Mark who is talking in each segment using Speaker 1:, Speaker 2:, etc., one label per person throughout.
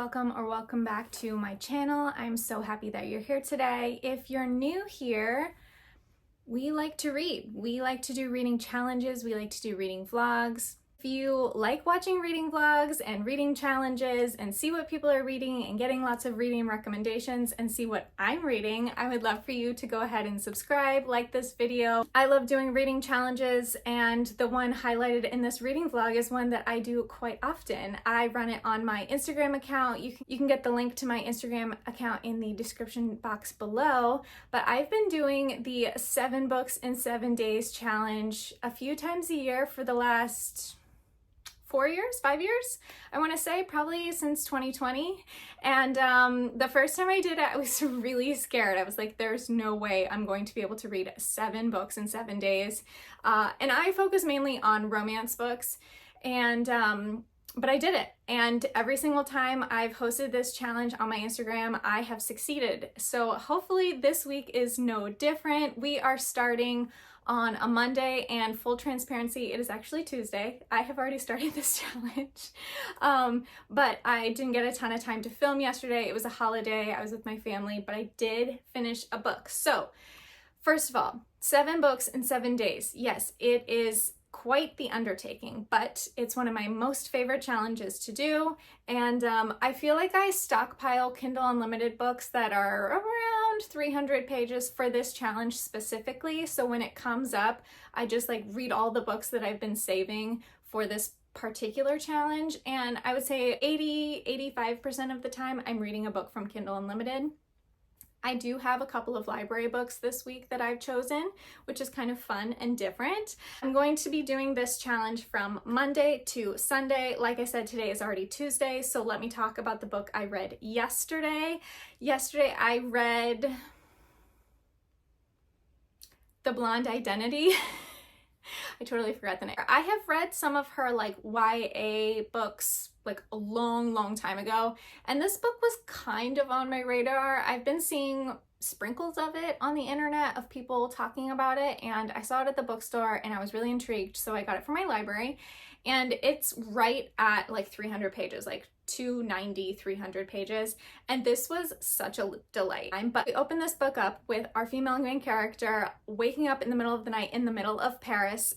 Speaker 1: welcome or welcome back to my channel. I'm so happy that you're here today. If you're new here, we like to read. We like to do reading challenges. We like to do reading vlogs. If you like watching reading vlogs and reading challenges and see what people are reading and getting lots of reading recommendations and see what I'm reading, I would love for you to go ahead and subscribe, like this video. I love doing reading challenges, and the one highlighted in this reading vlog is one that I do quite often. I run it on my Instagram account. You can get the link to my Instagram account in the description box below, but I've been doing the 7 books in 7 days challenge a few times a year for the last 5 years, I want to say, probably since 2020. And the first time I did it, I was really scared. I was like, there's no way I'm going to be able to read 7 books in 7 days. And I focus mainly on romance books, and but I did it. And every single time I've hosted this challenge on my Instagram, I have succeeded. So hopefully this week is no different. We are starting on a Monday, and full transparency, it is actually Tuesday. I have already started this challenge, but I didn't get a ton of time to film yesterday. It was a holiday. I was with my family, but I did finish a book. So first of all, 7 books in 7 days. Yes, it is quite the undertaking, but it's one of my most favorite challenges to do. And I feel like I stockpile Kindle Unlimited books that are around 300 pages for this challenge specifically. So when it comes up, I just like read all the books that I've been saving for this particular challenge. And I would say 85% of the time I'm reading a book from Kindle Unlimited. I do have a couple of library books this week that I've chosen, which is kind of fun and different. I'm going to be doing this challenge from Monday to Sunday. Like I said, today is already Tuesday, so let me talk about the book I read yesterday. Yesterday I read The Blonde Identity. I totally forgot the name. I have read some of her like YA books like a long time ago, and this book was kind of on my radar. I've been seeing sprinkles of it on the internet of people talking about it, and I saw it at the bookstore and I was really intrigued, so I got it from my library. And it's right at like 300 pages, like 290, 300 pages. And this was such a delight. But we opened this book up with our female main character waking up in the middle of the night in the middle of Paris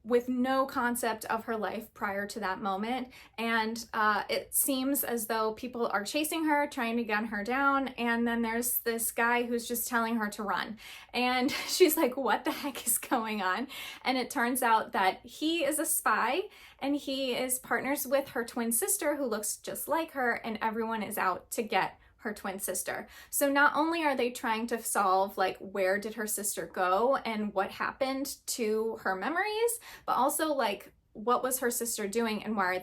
Speaker 1: with no concept of her life prior to that moment. And it seems as though people are chasing her, trying to gun her down. And then there's this guy who's just telling her to run. And she's like, what the heck is going on? And it turns out that he is a spy, and he is partners with her twin sister who looks just like her, and everyone is out to get her twin sister. So not only are they trying to solve like where did her sister go and what happened to her memories, but also like what was her sister doing and why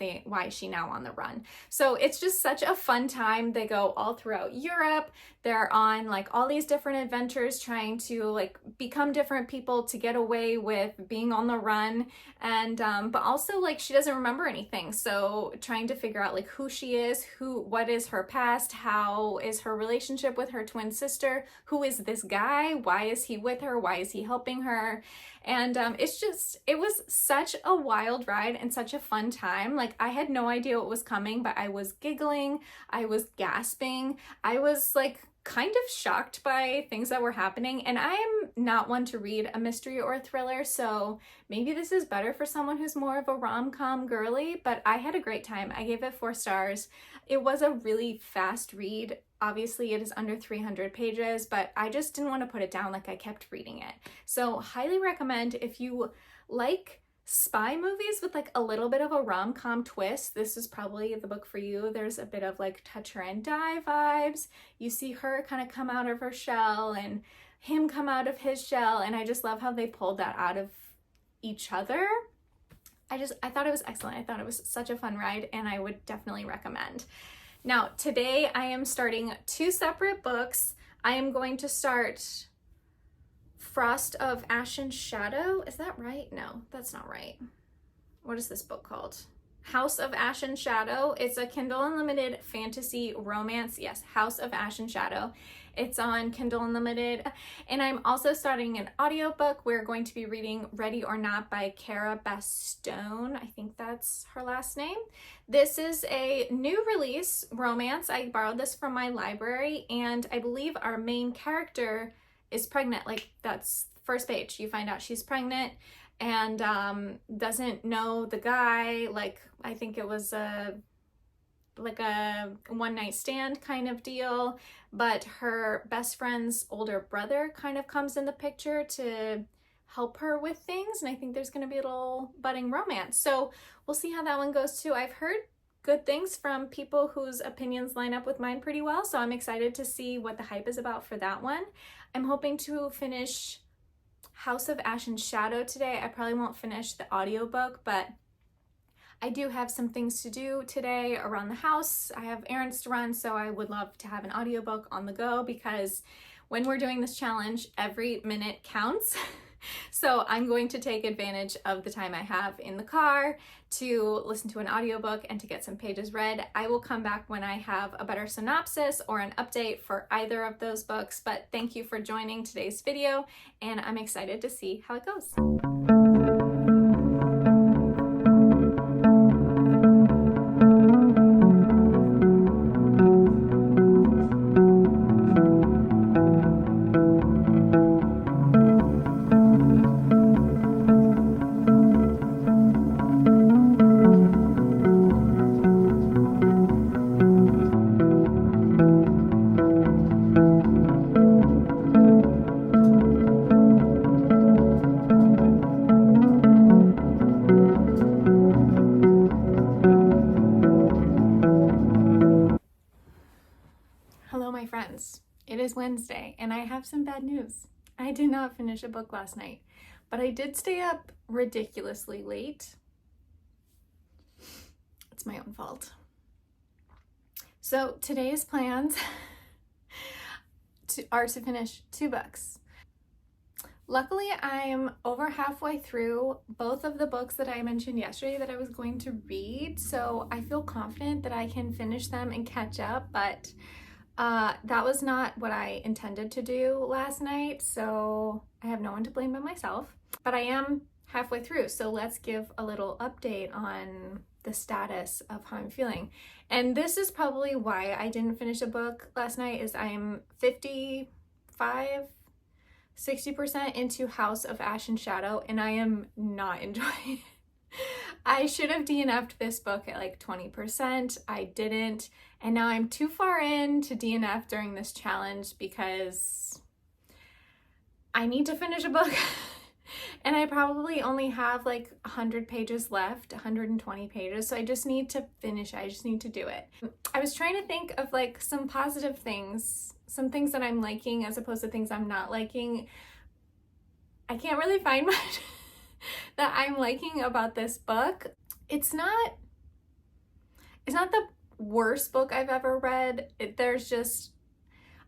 Speaker 1: is she now on the run? So it's just such a fun time. They go all throughout Europe. They're on like all these different adventures trying to like become different people to get away with being on the run. And but also like she doesn't remember anything, so trying to figure out like who she is, what is her past, how is her relationship with her twin sister, who is this guy, why is he with her, why is he helping her? And it was such a wild ride and such a fun time. Like I had no idea what was coming, but I was giggling, I was gasping, I was like kind of shocked by things that were happening. And I am not one to read a mystery or a thriller, so maybe this is better for someone who's more of a rom-com girly, but I had a great time. I gave it 4 stars. It was a really fast read. Obviously it is under 300 pages, but I just didn't want to put it down. Like I kept reading it. So highly recommend if you like spy movies with like a little bit of a rom-com twist, this is probably the book for you. There's a bit of like touch her and die vibes. You see her kind of come out of her shell and him come out of his shell, and I just love how they pulled that out of each other. I thought it was excellent. I thought it was such a fun ride, and I would definitely recommend. Now today I am starting 2 separate books. I am going to start Frost of Ash and Shadow. Is that right? No, that's not right. What is this book called? House of Ash and Shadow. It's a Kindle Unlimited fantasy romance. Yes, House of Ash and Shadow. It's on Kindle Unlimited. And I'm also starting an audiobook. We're going to be reading Ready or Not by Cara Bastone. I think that's her last name. This is a new release romance. I borrowed this from my library, and I believe our main character is pregnant. Like, that's the first page. You find out she's pregnant and doesn't know the guy. Like, I think it was a one-night stand kind of deal, but her best friend's older brother kind of comes in the picture to help her with things, and I think there's going to be a little budding romance. So we'll see how that one goes too. I've heard good things from people whose opinions line up with mine pretty well, so I'm excited to see what the hype is about for that one. I'm hoping to finish House of Ash and Shadow today. I probably won't finish the audiobook, but I do have some things to do today around the house. I have errands to run, so I would love to have an audiobook on the go, because when we're doing this challenge, every minute counts. So I'm going to take advantage of the time I have in the car to listen to an audiobook and to get some pages read. I will come back when I have a better synopsis or an update for either of those books, but thank you for joining today's video, and I'm excited to see how it goes. Hello, my friends. It is Wednesday, and I have some bad news. I did not finish a book last night, but I did stay up ridiculously late. It's my own fault. So today's plans are to finish 2 books. Luckily, I'm over halfway through both of the books that I mentioned yesterday that I was going to read, so I feel confident that I can finish them and catch up, but that was not what I intended to do last night, so I have no one to blame but myself. But I am halfway through, so let's give a little update on the status of how I'm feeling. And this is probably why I didn't finish a book last night, is I'm 60% into House of Ash and Shadow, and I am not enjoying it. I should have DNF'd this book at like 20%. I didn't, and now I'm too far in to DNF during this challenge because I need to finish a book. And I probably only have like 100 pages left, 120 pages, so I just need to finish it. I just need to do it. I was trying to think of like some positive things, some things that I'm liking as opposed to things I'm not liking. I can't really find much that I'm liking about this book. It's not the worst book I've ever read.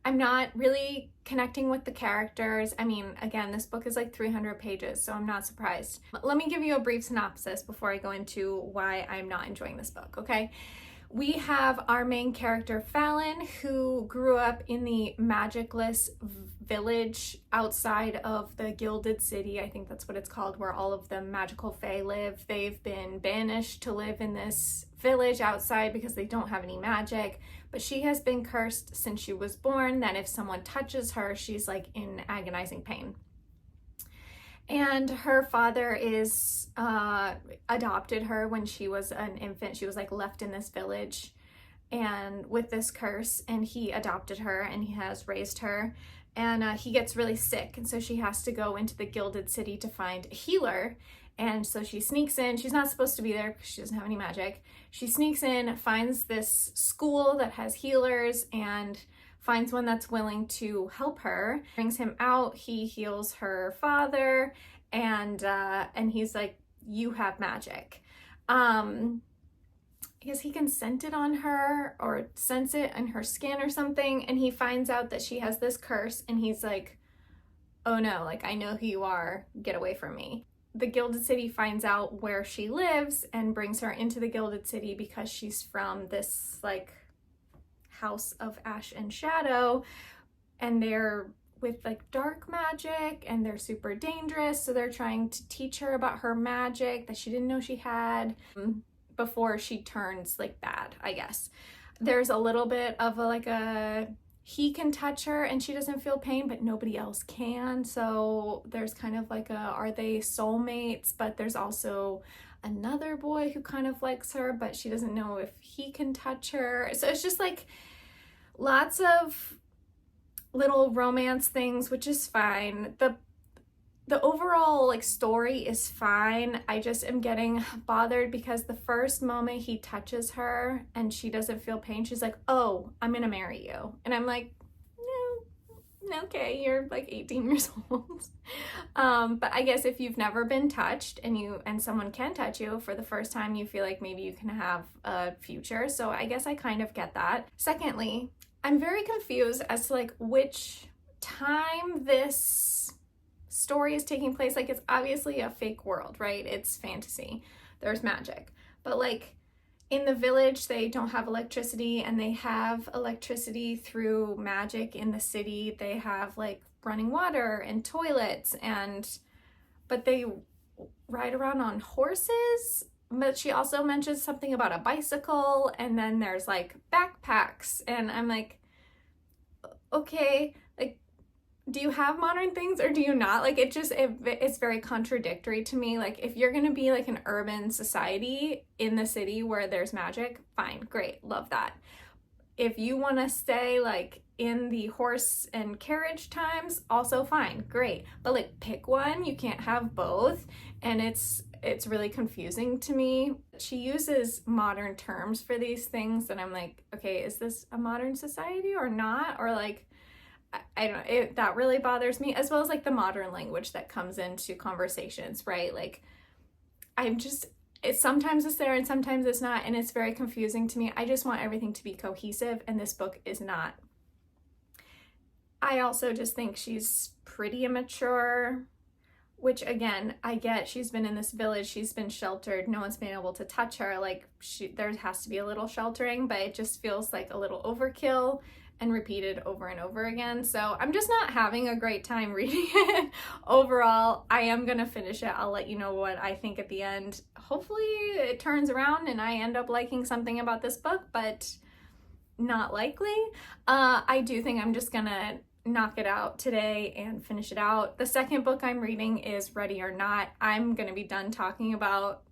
Speaker 1: I'm not really connecting with the characters. I mean, again, this book is like 300 pages, so I'm not surprised. Let me give you a brief synopsis before I go into why I'm not enjoying this book, okay? We have our main character, Fallon, who grew up in the magicless village outside of the Gilded City. I think that's what it's called, where all of the magical fae live. They've been banished to live in this village outside because they don't have any magic, but she has been cursed since she was born that if someone touches her, she's like in agonizing pain. And her father adopted her when she was an infant. She was like left in this village and with this curse, and he adopted her and he has raised her, and he gets really sick, and so she has to go into the Gilded City to find a healer. And so she sneaks in. She's not supposed to be there because she doesn't have any magic. She sneaks in, finds this school that has healers, and finds one that's willing to help her, brings him out. He heals her father, and he's like, you have magic. I guess he can scent it on her or sense it in her skin or something, and he finds out that she has this curse, and he's like, oh no, like, I know who you are, get away from me. the Gilded City finds out where she lives and brings her into the Gilded City because she's from this like house of ash and shadow, and they're with like dark magic and they're super dangerous, so they're trying to teach her about her magic that she didn't know she had before she turns like bad, I guess. There's a little bit of a he can touch her and she doesn't feel pain, but nobody else can. So there's kind of like are they soulmates? But there's also another boy who kind of likes her, but she doesn't know if he can touch her. So it's just like lots of little romance things, which is fine. The overall like story is fine. I just am getting bothered because the first moment he touches her and she doesn't feel pain, she's like, "Oh, I'm gonna marry you." And I'm like, no, okay, you're like 18 years old. But I guess if you've never been touched and someone can touch you for the first time, you feel like maybe you can have a future. So I guess I kind of get that. Secondly, I'm very confused as to like which time this story is taking place. Like, it's obviously a fake world, right? It's fantasy. There's magic. But like in the village, they don't have electricity, and they have electricity through magic in the city. They have like running water and toilets, but they ride around on horses. But she also mentions something about a bicycle, and then there's like backpacks, and I'm like, okay, like, do you have modern things or do you not? Like, it's very contradictory to me. Like, if you're gonna be like an urban society in the city where there's magic, fine, great, love that. If you want to stay like in the horse and carriage times, also fine, great. But like, pick one. You can't have both. And it's really confusing to me. She uses modern terms for these things, and I'm like, okay, is this a modern society or not? Or like, I don't know, that really bothers me, as well as like the modern language that comes into conversations, right? Like, sometimes it's there and sometimes it's not, and it's very confusing to me. I just want everything to be cohesive, and this book is not. I also just think she's pretty immature, which again, I get. She's been in this village, she's been sheltered, no one's been able to touch her. Like, there has to be a little sheltering, but it just feels like a little overkill and repeated over and over again. So I'm just not having a great time reading it. Overall, I am gonna finish it. I'll let you know what I think at the end. Hopefully it turns around and I end up liking something about this book, but not likely. I do think I'm just gonna knock it out today and finish it out. The second book I'm reading is Ready or Not. I'm gonna be done talking about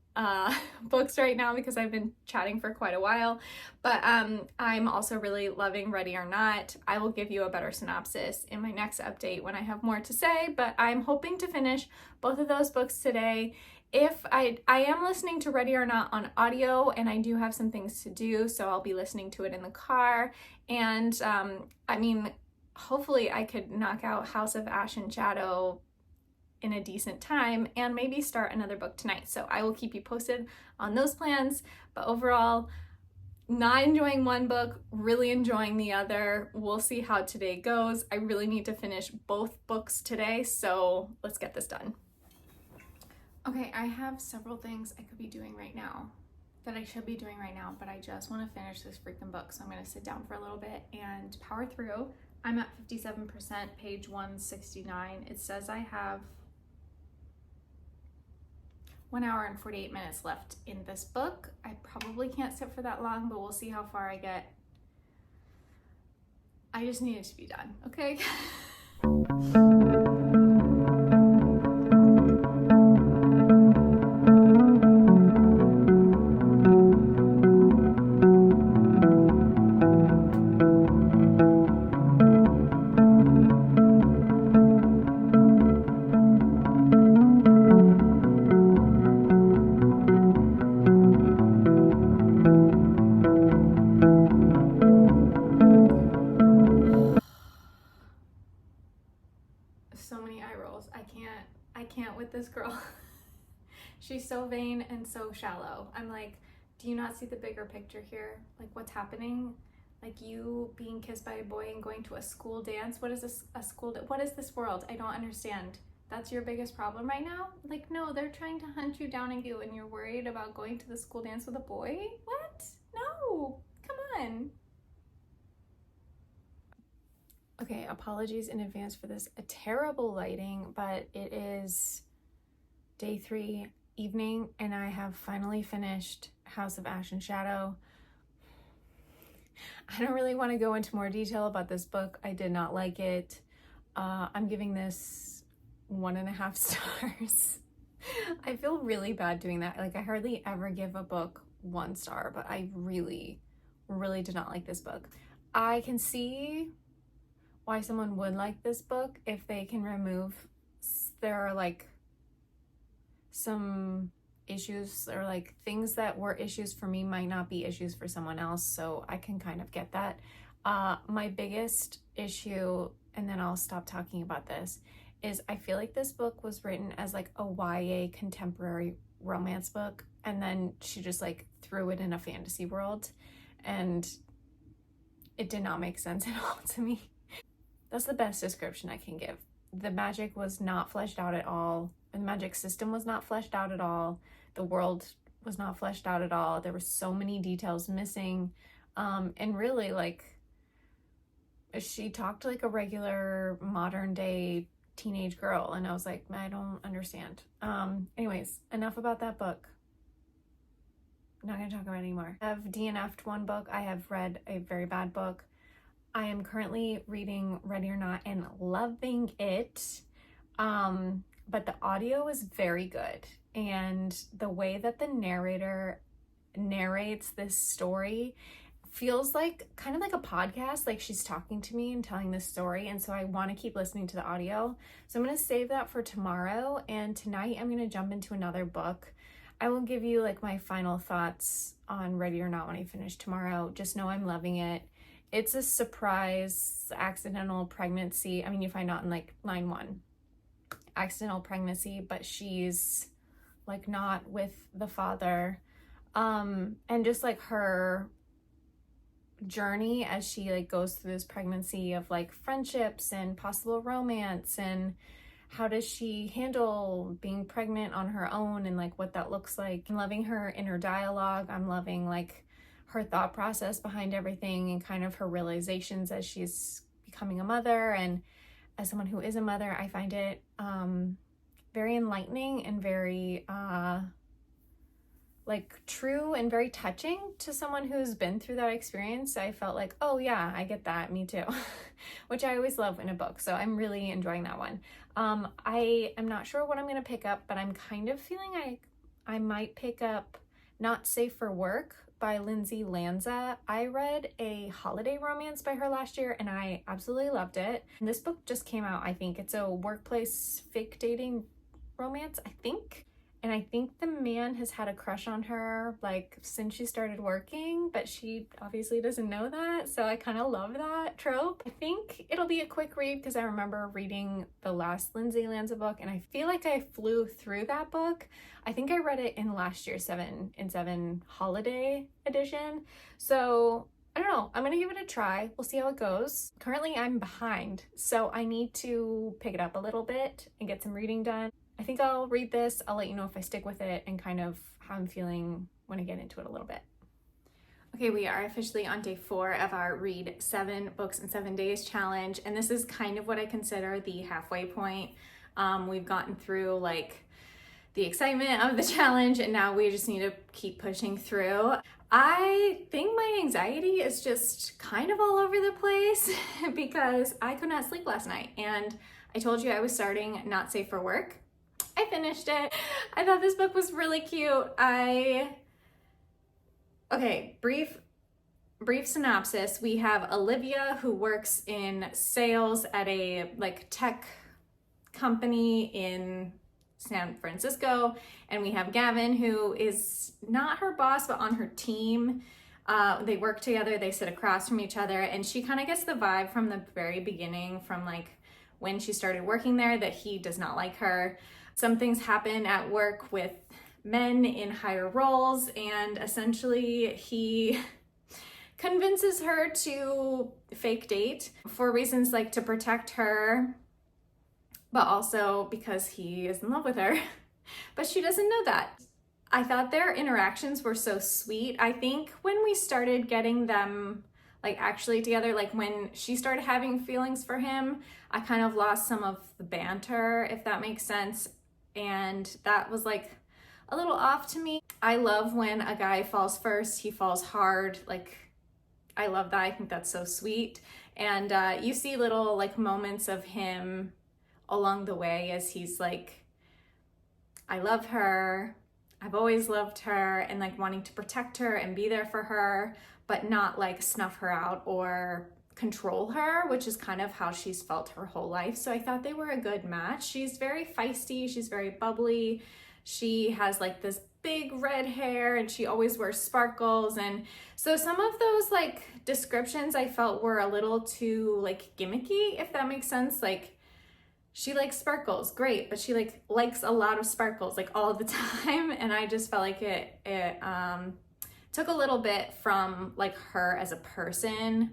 Speaker 1: books right now because I've been chatting for quite a while, but I'm also really loving Ready or Not. I will give you a better synopsis in my next update when I have more to say, but I'm hoping to finish both of those books today. If I am listening to Ready or Not on audio, and I do have some things to do, so I'll be listening to it in the car. And I mean, hopefully I could knock out House of Ash and Shadow in a decent time and maybe start another book tonight. So I will keep you posted on those plans. But overall, not enjoying one book, really enjoying the other. We'll see how today goes. I really need to finish both books today, so let's get this done. Okay, I have several things I could be doing right now that I should be doing right now, but I just want to finish this freaking book. So I'm going to sit down for a little bit and power through. I'm at 57%, page 169. It says I have 1 hour and 48 minutes left in this book. I probably can't sit for that long, but we'll see how far I get. I just need it to be done, okay? So many eye rolls. I can't with this girl. She's so vain and so shallow. I'm like, do you not see the bigger picture here? Like, what's happening? Like, you being kissed by a boy and going to a school dance. What is this, what is this world? I don't understand. That's your biggest problem right now? Like, no, they're trying to hunt you down and you're worried about going to the school dance with a boy? What? No, come on. Okay, apologies in advance for this terrible lighting, but it is day 3 evening and I have finally finished House of Ash and Shadow. I don't really want to go into more detail about this book. I did not like it. I'm giving this 1.5 stars. I feel really bad doing that. Like, I hardly ever give a book 1 star, but I really, really did not like this book. I can see why someone would like this book if they can remove, there are like some issues or like things that were issues for me might not be issues for someone else, so I can kind of get that. My biggest issue, and then I'll stop talking about this, is I feel like this book was written as like a YA contemporary romance book, and then she just like threw it in a fantasy world, and it did not make sense at all to me. That's the best description I can give. The magic was not fleshed out at all. The magic system was not fleshed out at all. The world was not fleshed out at all. There were so many details missing. And really, like, she talked like a regular modern day teenage girl. And I was like, I don't understand. Anyways, enough about that book. I'm not gonna talk about it anymore. I have DNF'd 1 book. I have read a very bad book. I am currently reading Ready or Not and loving it. But the audio is very good. And the way that the narrator narrates this story feels like kind of like a podcast, like she's talking to me and telling this story. And so I want to keep listening to the audio. So I'm going to save that for tomorrow. And tonight I'm going to jump into another book. I will give you like my final thoughts on Ready or Not when I finish tomorrow. Just know I'm loving it. It's a surprise accidental pregnancy. I mean, you find out in like line 1, accidental pregnancy, but she's like not with the father. And just like her journey as she like goes through this pregnancy of like friendships and possible romance, and how does she handle being pregnant on her own and like what that looks like. I'm loving her inner dialogue. I'm loving like her thought process behind everything and kind of her realizations as she's becoming a mother. And as someone who is a mother, I find it very enlightening and very like true and very touching to someone who's been through that experience. I felt like, oh yeah, I get that, me too, which I always love in a book. So I'm really enjoying that one. I am not sure what I'm gonna pick up, but I'm kind of feeling like I might pick up Not Safe for Work by Lindsay Lanza. I read a holiday romance by her last year and I absolutely loved it. And this book just came out, I think. It's a workplace fake dating romance, I think. And I think the man has had a crush on her like since she started working, but she obviously doesn't know that. So I kind of love that trope. I think it'll be a quick read because I remember reading the last Lindsay Lanza book and I feel like I flew through that book. I think I read it in last year's 7 in 7 holiday edition. So I don't know, I'm gonna give it a try. We'll see how it goes. Currently I'm behind, so I need to pick it up a little bit and get some reading done. I think I'll read this. I'll let you know if I stick with it and kind of how I'm feeling when I get into it a little bit. Okay, we are officially on day 4 of our read 7 books in 7 days challenge. And this is kind of what I consider the halfway point. We've gotten through like the excitement of the challenge and now we just need to keep pushing through. I think my anxiety is just kind of all over the place because I could not sleep last night. And I told you I was starting Not Safe for Work. I finished it. I thought this book was really cute. Okay, brief synopsis. We have Olivia who works in sales at a like tech company in San Francisco, and we have Gavin who is not her boss but on her team. They work together, they sit across from each other, and she kind of gets the vibe from the very beginning, from like when she started working there, that he does not like her. Some things happen at work with men in higher roles, and essentially he convinces her to fake date for reasons like to protect her but also because he is in love with her. But she doesn't know that. I thought their interactions were so sweet. I think when we started getting them like actually together, like when she started having feelings for him, I kind of lost some of the banter, if that makes sense. And that was like a little off to me. I love when a guy falls first, he falls hard. Like, I love that. I think that's so sweet. And you see little like moments of him along the way as he's like, I love her, I've always loved her, and like wanting to protect her and be there for her, but not like snuff her out or control her, which is kind of how she's felt her whole life. So I thought they were a good match. She's very feisty, she's very bubbly. She has like this big red hair and she always wears sparkles. And so some of those like descriptions I felt were a little too like gimmicky, if that makes sense. Like, she likes sparkles, great, but she like likes a lot of sparkles like all the time, and I just felt like it took a little bit from like her as a person.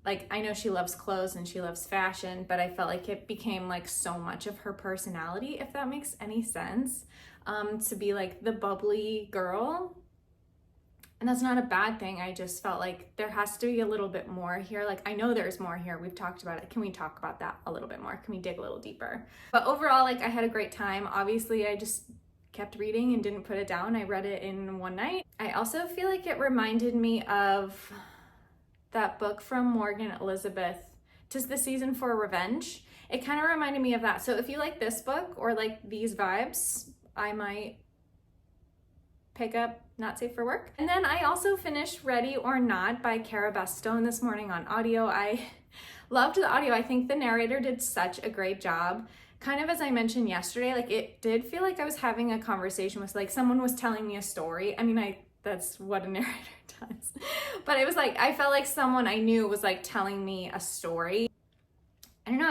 Speaker 1: Like, I know she loves clothes and she loves fashion, but I felt like it became like so much of her personality, if that makes any sense, to be like the bubbly girl. And that's not a bad thing. I just felt like there has to be a little bit more here. Like, I know there's more here. We've talked about it. Can we talk about that a little bit more? Can we dig a little deeper? But overall, like, I had a great time. Obviously, I just kept reading and didn't put it down. I read it in one night. I also feel like it reminded me of that book from Morgan Elizabeth, "'Tis the Season for Revenge." It kind of reminded me of that. So if you like this book or like these vibes, I might pick up Not Safe for Work. And then I also finished Ready or Not by Cara Bestone this morning on audio. I loved the audio. I think the narrator did such a great job. Kind of as I mentioned yesterday, like it did feel like I was having a conversation with like someone was telling me a story. I mean, that's what a narrator does. But it was like, I felt like someone I knew was like telling me a story. I don't know,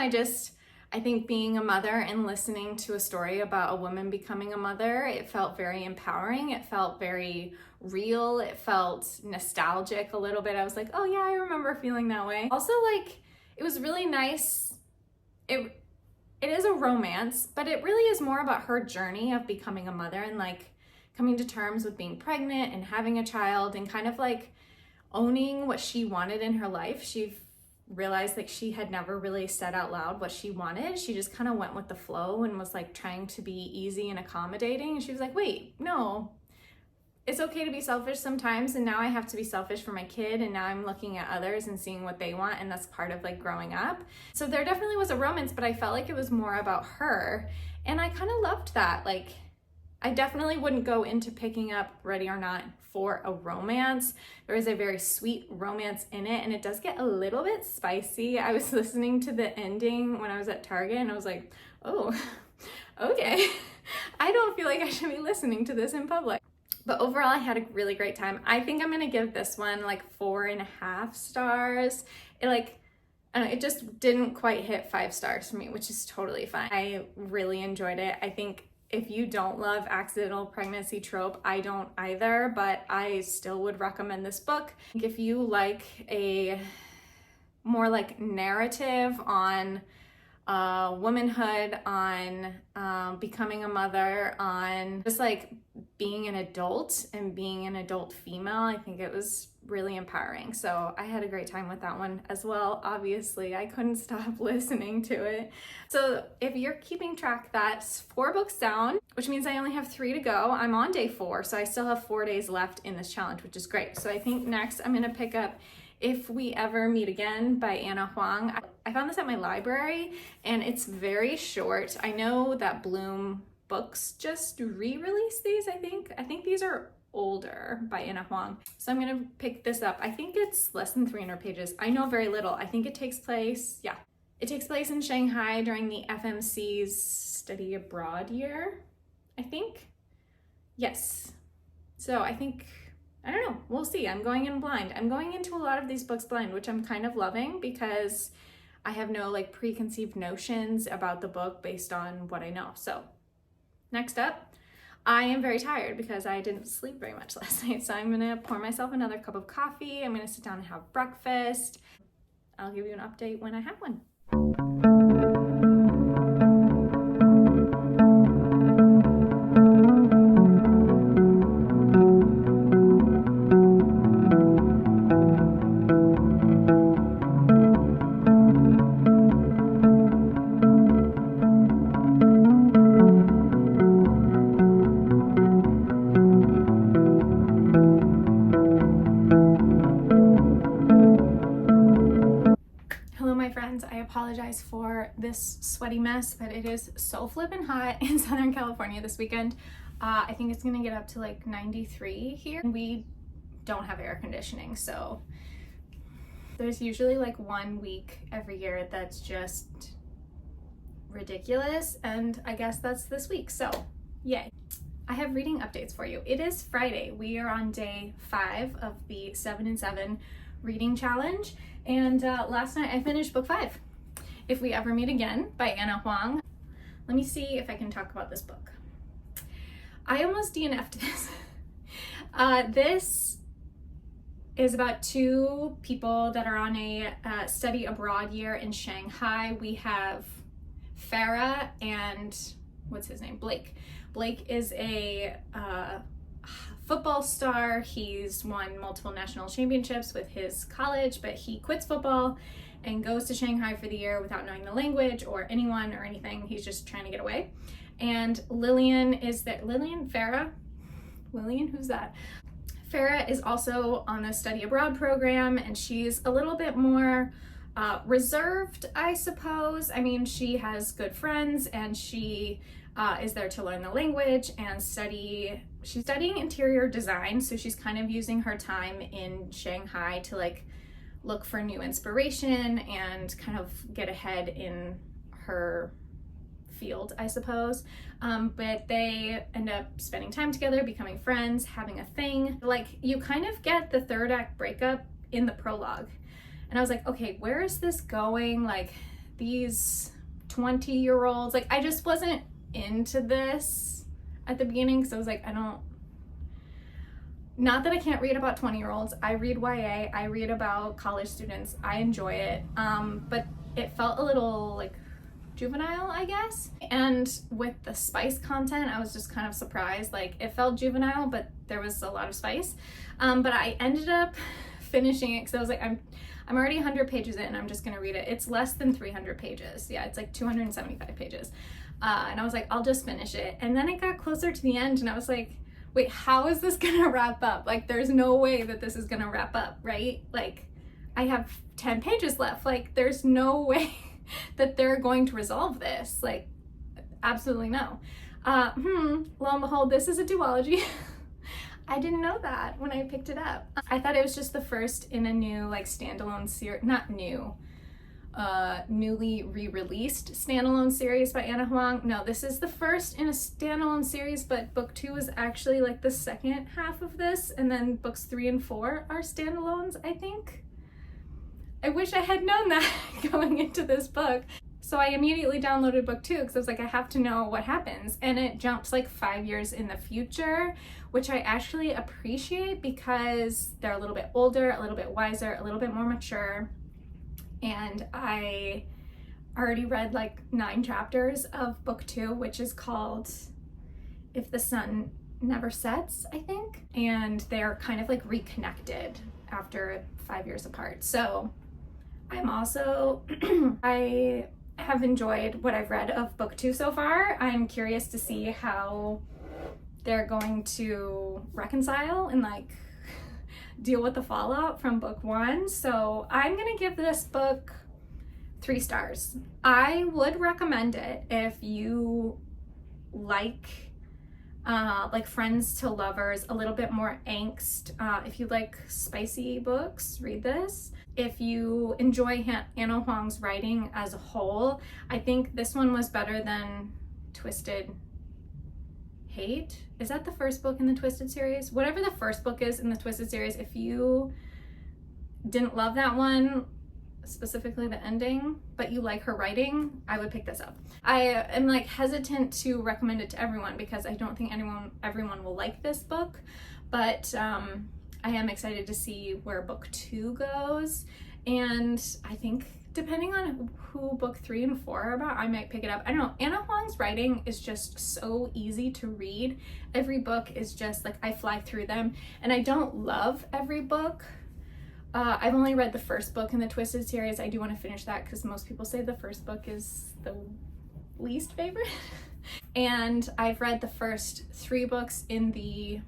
Speaker 1: I think being a mother and listening to a story about a woman becoming a mother, it felt very empowering. It felt very real. It felt nostalgic a little bit. I was like, oh yeah, I remember feeling that way. Also, like, it was really nice. It is a romance, but it really is more about her journey of becoming a mother and like coming to terms with being pregnant and having a child and kind of like owning what she wanted in her life. She realized like she had never really said out loud what she wanted. She just kind of went with the flow and was like trying to be easy and accommodating. And she was like, wait, no, it's okay to be selfish sometimes. And now I have to be selfish for my kid. And now I'm looking at others and seeing what they want. And that's part of like growing up. So there definitely was a romance, but I felt like it was more about her. And I kind of loved that. Like, I definitely wouldn't go into picking up Ready or Not for a romance. There is a very sweet romance in it, and it does get a little bit spicy. I was listening to the ending when I was at Target, and I was like, oh, okay. I don't feel like I should be listening to this in public. But overall, I had a really great time. I think I'm gonna give this one like 4.5 stars. It just didn't quite hit 5 stars for me, which is totally fine. I really enjoyed it. I think if you don't love accidental pregnancy trope, I don't either, but I still would recommend this book. If you like a more like narrative on womanhood, on becoming a mother, on just like being an adult and being an adult female, I think it was really empowering. So I had a great time with that one as well. Obviously, I couldn't stop listening to it. So if you're keeping track, that's 4 books down, which means I only have 3 to go. I'm on day 4, so I still have 4 days left in this challenge, which is great. So I think next I'm gonna pick up If We Ever Meet Again by Anna Huang. I found this at my library and it's very short. I know that Bloom Books just re-released these, I think. I think these are older by Anna Huang. So I'm gonna pick this up. I think it's less than 300 pages. I know very little. I think it takes place in Shanghai during the FMC's study abroad year, I think. Yes. So I don't know, we'll see. I'm going in blind. I'm going into a lot of these books blind, which I'm kind of loving because I have no like preconceived notions about the book based on what I know. So next up, I am very tired because I didn't sleep very much last night. So I'm gonna pour myself another cup of coffee. I'm gonna sit down and have breakfast. I'll give you an update when I have one. apologize for this sweaty mess, but it is so flippin' hot in Southern California this weekend. I think it's gonna get up to like 93 here. We don't have air conditioning, so there's usually like 1 week every year that's just ridiculous, and I guess that's this week, so yay. I have reading updates for you. It is Friday. We are on day 5 of the 7 and 7 reading challenge, and last night I finished book 5, If We Ever Meet Again by Anna Huang. Let me see if I can talk about this book. I almost DNF'd this. This is about 2 people that are on a study abroad year in Shanghai. We have Farah and what's his name? Blake. Blake is a football star. He's won multiple national championships with his college, but he quits football and goes to Shanghai for the year without knowing the language or anyone or anything. He's just trying to get away. And Lillian is there. Farah? Lillian, who's that? Farah is also on the study abroad program, and she's a little bit more reserved, I suppose. I mean, she has good friends, and she is there to learn the language and study. She's studying interior design, so she's kind of using her time in Shanghai to like look for new inspiration and kind of get ahead in her field, I suppose. But they end up spending time together, becoming friends, having a thing. Like, you kind of get the 3rd act breakup in the prologue. And I was like, okay, where is this going? Like, these 20-year-olds, like, I just wasn't into this at the beginning, because I was like, not that I can't read about 20-year-olds. I read YA, I read about college students, I enjoy it. But it felt a little like juvenile, I guess. And with the spice content, I was just kind of surprised. Like, it felt juvenile, but there was a lot of spice. But I ended up finishing it because I was like, I'm already 100 pages in, I'm just gonna read it. It's less than 300 pages. Yeah, it's like 275 pages. And I was like, I'll just finish it. And then it got closer to the end, and I was like, wait, how is this gonna wrap up? Like, there's no way that this is gonna wrap up, right? Like, I have 10 pages left. Like, there's no way that they're going to resolve this. Like, absolutely no. Lo and behold, this is a duology. I didn't know that when I picked it up. I thought it was just the first in a new, like, standalone series, not new, newly re-released standalone series by Anna Huang. No, this is the first in a standalone series, but book 2 is actually like the second half of this, and then books 3 and 4 are standalones, I think. I wish I had known that going into this book. So I immediately downloaded book 2 because I was like, I have to know what happens. And it jumps like 5 years in the future, which I actually appreciate because they're a little bit older, a little bit wiser, a little bit more mature. And I already read like 9 chapters of book 2, which is called If the Sun Never Sets, I think. And they're kind of like reconnected after 5 years apart. So I'm also, I have enjoyed what I've read of book 2 so far. I'm curious to see how they're going to reconcile and like deal with the fallout from book 1. So I'm gonna give this book 3 stars. I would recommend it if you like friends to lovers, a little bit more angst. If you like spicy books, read this. If you enjoy Anna Huang's writing as a whole, I think this one was better than Twisted Hate. Is that the first book in the Twisted series? Whatever the first book is in the Twisted series, if you didn't love that one, specifically the ending, but you like her writing, I would pick this up. I am like hesitant to recommend it to everyone because I don't think everyone will like this book, but I am excited to see where book 2 goes, and I think depending on who book 3 and 4 are about, I might pick it up. I don't know, Anna Huang's writing is just so easy to read. Every book is just like, I fly through them, and I don't love every book. I've only read the first book in the Twisted series. I do want to finish that because most people say the first book is the least favorite. And I've read the first 3 books in the,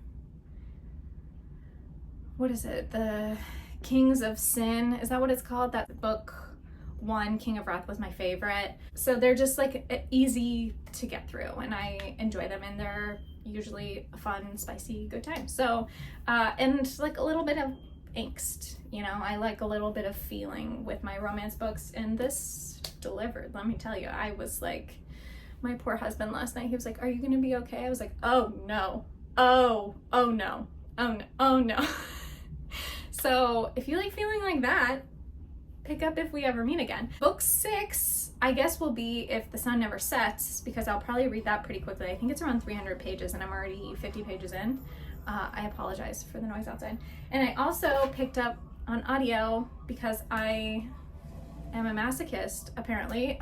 Speaker 1: what is it? The Kings of Sin. Is that what it's called? That book 1, King of Wrath, was my favorite. So they're just like easy to get through and I enjoy them, and they're usually a fun, spicy, good time. So, and like a little bit of angst, you know, I like a little bit of feeling with my romance books, and this delivered, let me tell you. I was like, my poor husband last night, he was like, are you gonna be okay? I was like, oh no, oh no, oh no, oh no. So if you like feeling like that, pick up If We Ever Meet Again. Book 6, I guess, will be If the Sun Never Sets, because I'll probably read that pretty quickly. I think it's around 300 pages and I'm already 50 pages in. I apologize for the noise outside. And I also picked up on audio, because I am a masochist, apparently,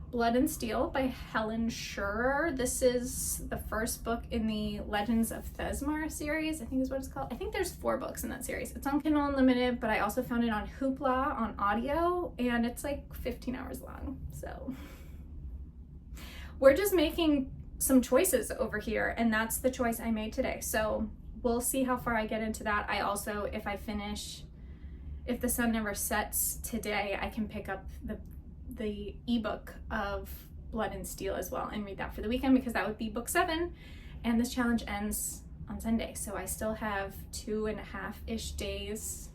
Speaker 1: Blood and Steel by Helen Schurer. This is the first book in the Legends of Thesmar series, I think is what it's called. I think there's 4 books in that series. It's on Kindle Unlimited, but I also found it on Hoopla on audio, and it's like 15 hours long. So we're just making some choices over here, and that's the choice I made today. So we'll see how far I get into that. I also, if I finish If the Sun Never Sets today, I can pick up the ebook of Blood and Steel as well and read that for the weekend, because that would be book 7, and this challenge ends on Sunday. So I still have 2.5-ish days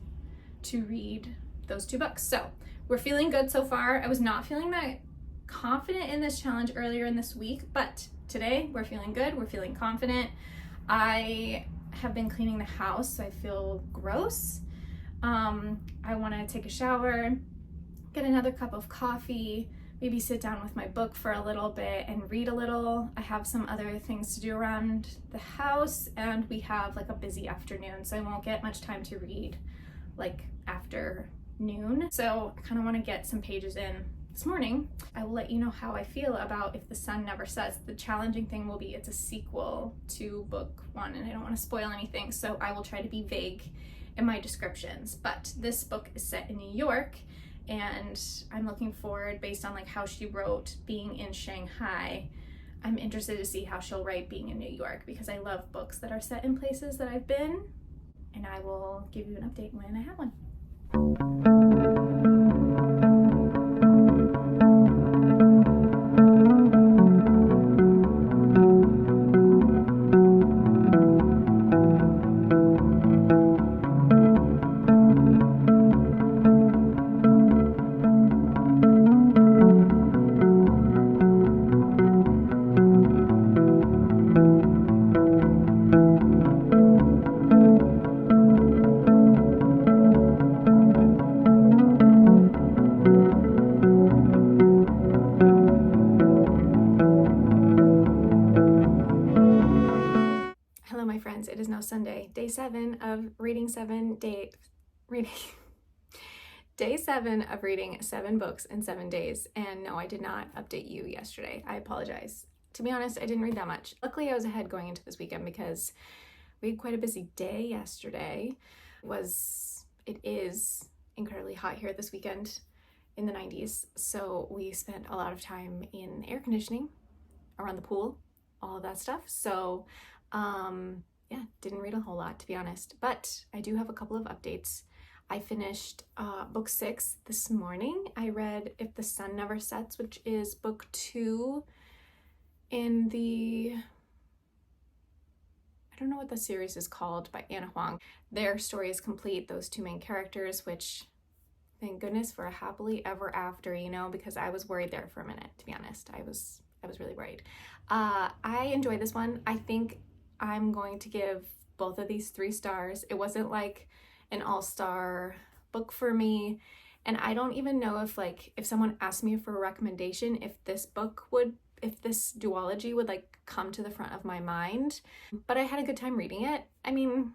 Speaker 1: to read those 2 books. So we're feeling good so far. I was not feeling that confident in this challenge earlier in this week, but today we're feeling good. We're feeling confident. I have been cleaning the house, so I feel gross. I want to take a shower, get another cup of coffee, maybe sit down with my book for a little bit and read a little. I have some other things to do around the house, and we have like a busy afternoon, so I won't get much time to read like after noon. So I kind of want to get some pages in this morning. I will let you know how I feel about If the Sun Never Sets. The challenging thing will be it's a sequel to book 1, and I don't want to spoil anything, so I will try to be vague in my descriptions. But this book is set in New York, and I'm looking forward, based on like how she wrote being in Shanghai, I'm interested to see how she'll write being in New York, because I love books that are set in places that I've been, and I will give you an update when I have one. It is now Sunday, day 7 of reading 7 day day 7 of reading 7 books in 7 days. And no, I did not update you yesterday. I apologize. To be honest, I didn't read that much. Luckily, I was ahead going into this weekend, because we had quite a busy day yesterday. It is incredibly hot here this weekend in the 90s. So we spent a lot of time in air conditioning, around the pool, all of that stuff. So, yeah, didn't read a whole lot, to be honest, but I do have a couple of updates. I finished book 6 this morning. I read If the Sun Never Sets, which is book 2 in the, I don't know what the series is called, by Anna Huang. Their story is complete, those 2 main characters, which thank goodness for a happily ever after, you know, because I was worried there for a minute, to be honest. I was really worried. I enjoyed this one. I think I'm going to give both of these 3 stars. It wasn't like an all-star book for me, and I don't even know if someone asked me for a recommendation, if this duology would like come to the front of my mind. But I had a good time reading it. I mean,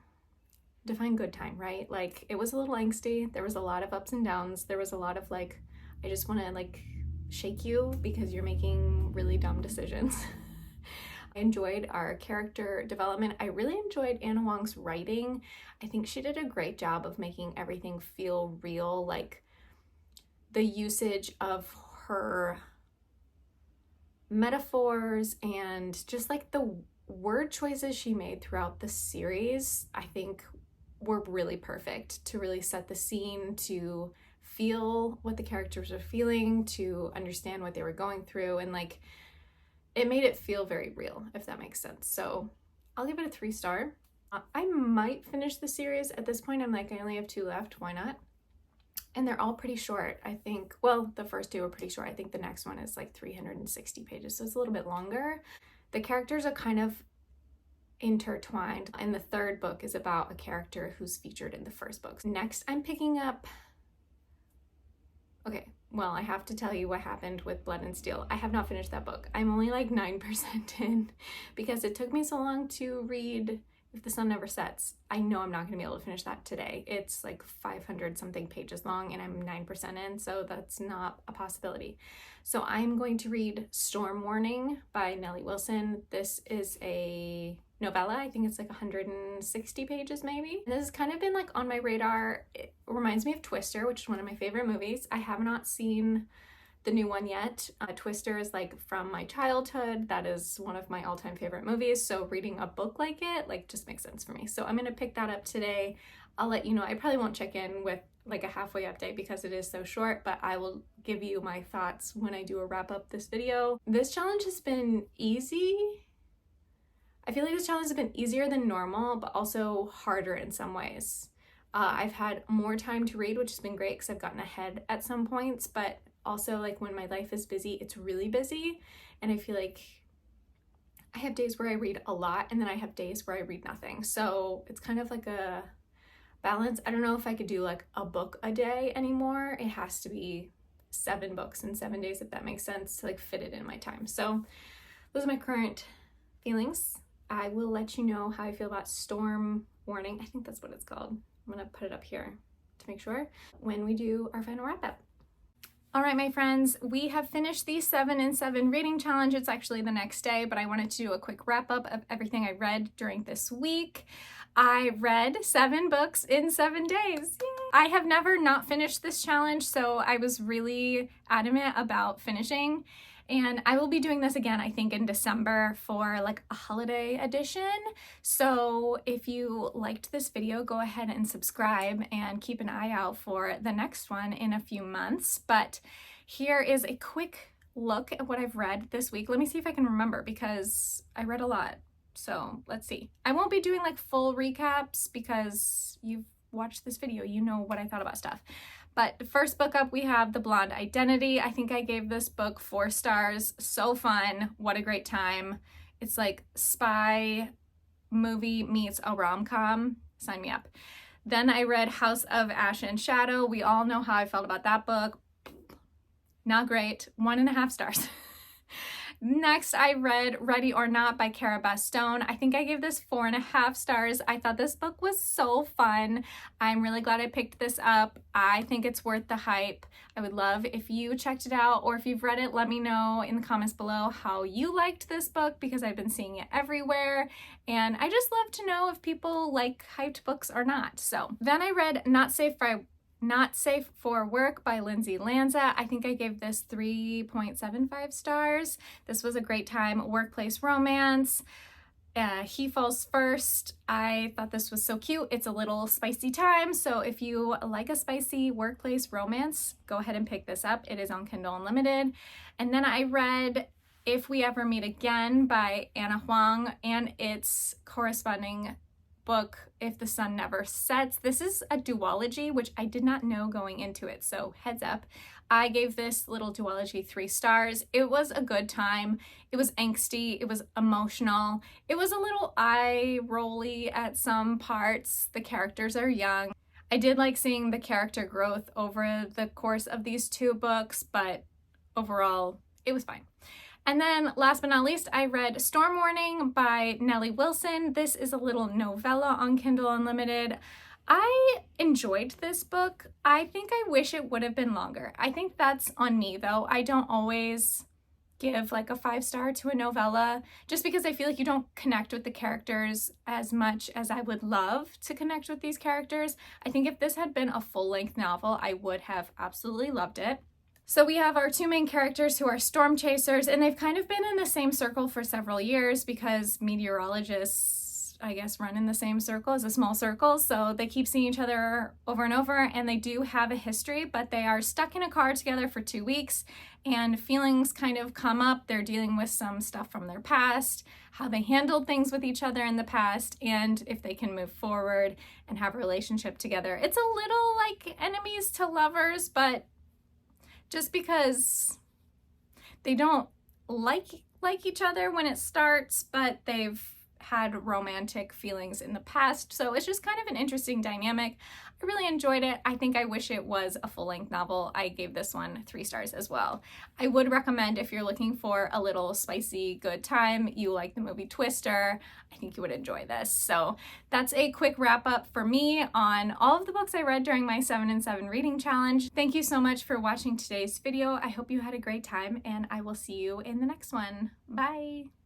Speaker 1: define good time, right? Like, it was a little angsty. There was a lot of ups and downs. There was a lot of like, I just want to like shake you because you're making really dumb decisions. I enjoyed our character development. I really enjoyed Anna Huang's writing. I think she did a great job of making everything feel real, like the usage of her metaphors and just like the word choices she made throughout the series, I think were really perfect to really set the scene, to feel what the characters are feeling, to understand what they were going through, and like it made it feel very real, if that makes sense. So I'll give it a 3-star. I might finish the series at this point. I'm like, I only have 2 left, why not? And they're all pretty short, I think. Well, the first 2 are pretty short. I think the next one is like 360 pages, so it's a little bit longer. The characters are kind of intertwined, and the third book is about a character who's featured in the first book. Next, I'm picking up... Okay, well, I have to tell you what happened with Blood and Steel. I have not finished that book. I'm only like 9% in because it took me so long to read If the Sun Never Sets. I know I'm not going to be able to finish that today. It's like 500 something pages long and I'm 9% in, so that's not a possibility. So I'm going to read Storm Warning by Nellie Wilson. This is a novella. I think it's like 160 pages maybe. This has kind of been like on my radar. It reminds me of Twister, which is one of my favorite movies. I have not seen the new one yet. Twister is like from my childhood. That is one of my all-time favorite movies. So reading a book like it like just makes sense for me. So I'm gonna pick that up today. I'll let you know. I probably won't check in with like a halfway update because it is so short, but I will give you my thoughts when I do a wrap up this video. This challenge has been easy. I feel like this challenge has been easier than normal, but also harder in some ways. I've had more time to read, which has been great because I've gotten ahead at some points, but also like when my life is busy, it's really busy. And I feel like I have days where I read a lot and then I have days where I read nothing. So it's kind of like a balance. I don't know if I could do like a book a day anymore. It has to be 7 books in 7 days, if that makes sense, to like fit it in my time. So those are my current feelings. I will let you know how I feel about Storm Warning. I think that's what it's called. I'm gonna put it up here to make sure when we do our final wrap up. All right, my friends, we have finished the 7 in 7 reading challenge. It's actually the next day, but I wanted to do a quick wrap up of everything I read during this week. I read 7 books in 7 days. Yay! I have never not finished this challenge, so I was really adamant about finishing. And I will be doing this again, I think, in December for like a holiday edition. So if you liked this video, go ahead and subscribe and keep an eye out for the next one in a few months. But here is a quick look at what I've read this week. Let me see if I can remember because I read a lot. So let's see. I won't be doing like full recaps because you've watched this video, you know what I thought about stuff. But the first book up, we have The Blonde Identity. I think I gave this book 4 stars. So fun. What a great time. It's like spy movie meets a rom-com. Sign me up. Then I read House of Ash and Shadow. We all know how I felt about that book. Not great. 1.5 stars. Next, I read Ready or Not by Cara Bastone. I think I gave this 4.5 stars. I thought this book was so fun. I'm really glad I picked this up. I think it's worth the hype. I would love if you checked it out, or if you've read it, let me know in the comments below how you liked this book because I've been seeing it everywhere. And I just love to know if people like hyped books or not. So then I read Not Safe for Work by Lindsay Lanza. I think I gave this 3.75 stars. This was a great time. Workplace romance. He Falls First. I thought this was so cute. It's a little spicy time, so if you like a spicy workplace romance, go ahead and pick this up. It is on Kindle Unlimited. And then I read If We Ever Meet Again by Anna Huang and its corresponding book, If the Sun Never Sets. This is a duology, which I did not know going into it, so heads up. I gave this little duology 3 stars. It was a good time. It was angsty. It was emotional. It was a little eye-rolly at some parts. The characters are young. I did like seeing the character growth over the course of these 2 books, but overall, it was fine. And then last but not least, I read Storm Warning by Nellie Wilson. This is a little novella on Kindle Unlimited. I enjoyed this book. I think I wish it would have been longer. I think that's on me though. I don't always give like a 5-star to a novella just because I feel like you don't connect with the characters as much as I would love to connect with these characters. I think if this had been a full-length novel, I would have absolutely loved it. So we have our 2 main characters who are storm chasers, and they've kind of been in the same circle for several years because meteorologists I guess, run in the same circle as a small circle. So they keep seeing each other over and over, and they do have a history, but they are stuck in a car together for 2 weeks, and feelings kind of come up. They're dealing with some stuff from their past, how they handled things with each other in the past, and if they can move forward and have a relationship together. It's a little like enemies to lovers, but just because they don't like each other when it starts, but they've had romantic feelings in the past. So it's just kind of an interesting dynamic. I really enjoyed it. I think I wish it was a full-length novel. I gave this one 3 stars as well. I would recommend, if you're looking for a little spicy good time, you like the movie Twister, I think you would enjoy this. So that's a quick wrap up for me on all of the books I read during my 7 and 7 reading challenge. Thank you so much for watching today's video. I hope you had a great time, and I will see you in the next one. Bye!